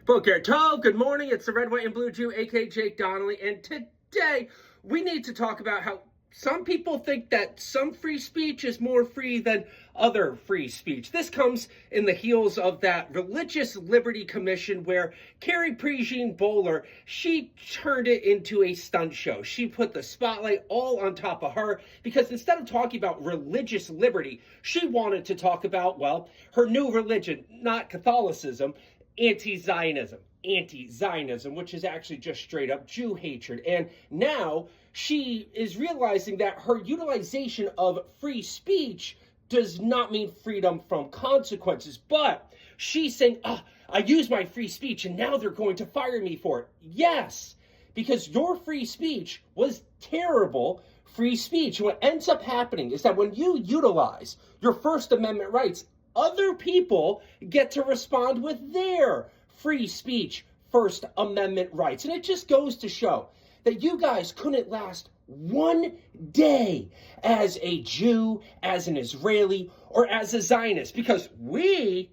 Boker Tov, good morning. It's the Red, White, and Blue Jew, aka Jake Donnelly, and today we need to talk about how some people think that some free speech is more free than other free speech. This comes in the heels of that Religious Liberty Commission where Carrie Prejean Bowler, she turned it into a stunt show. She put the spotlight all on top of her because instead of talking about religious liberty, she wanted to talk about, well, her new religion, not Catholicism, anti-Zionism, which is actually just straight up Jew hatred. And now she is realizing that her utilization of free speech does not mean freedom from consequences, but she's saying, I use my free speech and now they're going to fire me for it. Yes, because your free speech was terrible free speech. What ends up happening is that when you utilize your First Amendment rights, other people get to respond with their free speech First Amendment rights. And it just goes to show that you guys couldn't last one day as a Jew, as an Israeli, or as a Zionist, because we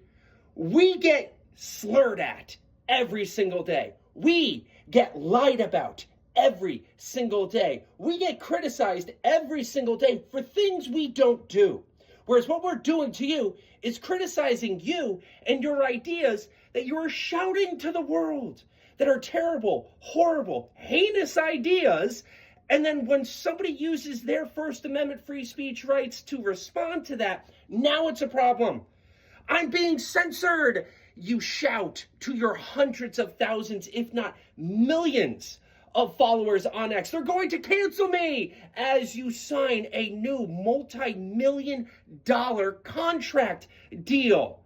get slurred at every single day. We get lied about every single day. We get criticized every single day for things we don't do. Whereas what we're doing to you is criticizing you and your ideas that you're shouting to the world that are terrible, horrible, heinous ideas. And then when somebody uses their First Amendment free speech rights to respond to that, now it's a problem. I'm being censored. You shout to your hundreds of thousands, if not millions of followers on X. They're going to cancel me as you sign a new multi-million-dollar contract deal.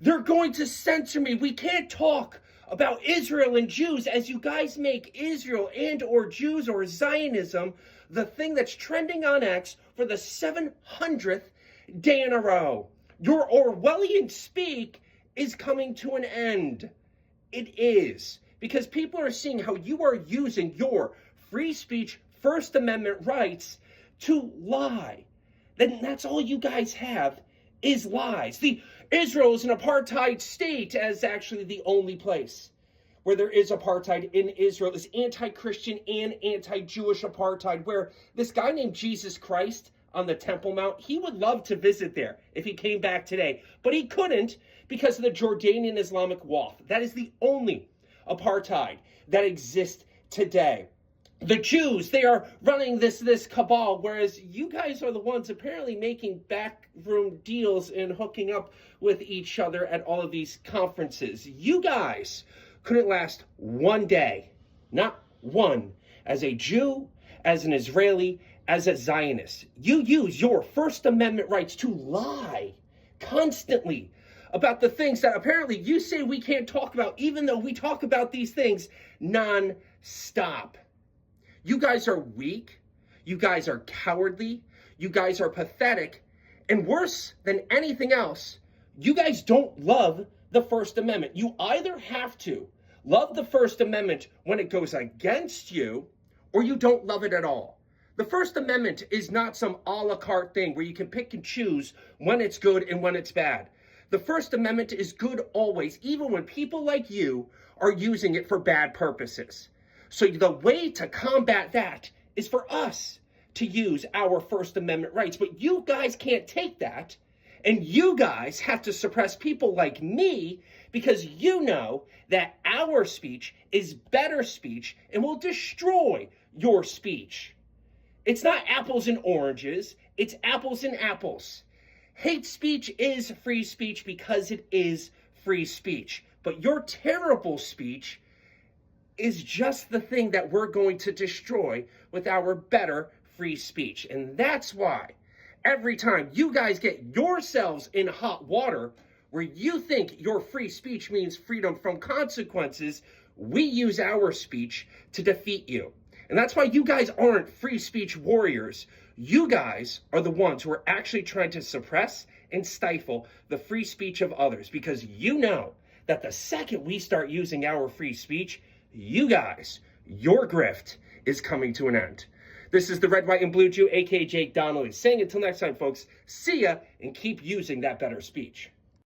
They're going to censor me. We can't talk about Israel and Jews as you guys make Israel and or Jews or Zionism the thing that's trending on X for the 700th day in a row. Your Orwellian speak is coming to an end. It is. Because people are seeing how you are using your free speech, First Amendment rights to lie. Then that's all you guys have is lies. Israel is an apartheid state as actually the only place where there is apartheid in Israel is anti-Christian and anti-Jewish apartheid, where this guy named Jesus Christ on the Temple Mount, he would love to visit there if he came back today, but he couldn't because of the Jordanian Islamic Waqf. That is the only apartheid that exists today. The Jews, they are running this cabal, whereas you guys are the ones apparently making backroom deals and hooking up with each other at all of these conferences. You guys couldn't last one day, not one, as a Jew, as an Israeli, as a Zionist. You use your First Amendment rights to lie constantly about the things that apparently you say we can't talk about, even though we talk about these things non-stop. You guys are weak. You guys are cowardly. You guys are pathetic. And worse than anything else, you guys don't love the First Amendment. You either have to love the First Amendment when it goes against you, or you don't love it at all. The First Amendment is not some a la carte thing where you can pick and choose when it's good and when it's bad. The First Amendment is good always, even when people like you are using it for bad purposes. So the way to combat that is for us to use our First Amendment rights. But you guys can't take that, and you guys have to suppress people like me because you know that our speech is better speech and will destroy your speech. It's not apples and oranges, it's apples and apples. Hate speech is free speech because it is free speech. But your terrible speech is just the thing that we're going to destroy with our better free speech. And that's why every time you guys get yourselves in hot water where you think your free speech means freedom from consequences, we use our speech to defeat you. And that's why you guys aren't free speech warriors. You guys are the ones who are actually trying to suppress and stifle the free speech of others, because you know that the second we start using our free speech, you guys, your grift is coming to an end. This is the Red, White, and Blue Jew, aka Jake Donnelly, saying until next time, folks, see ya, and keep using that better speech.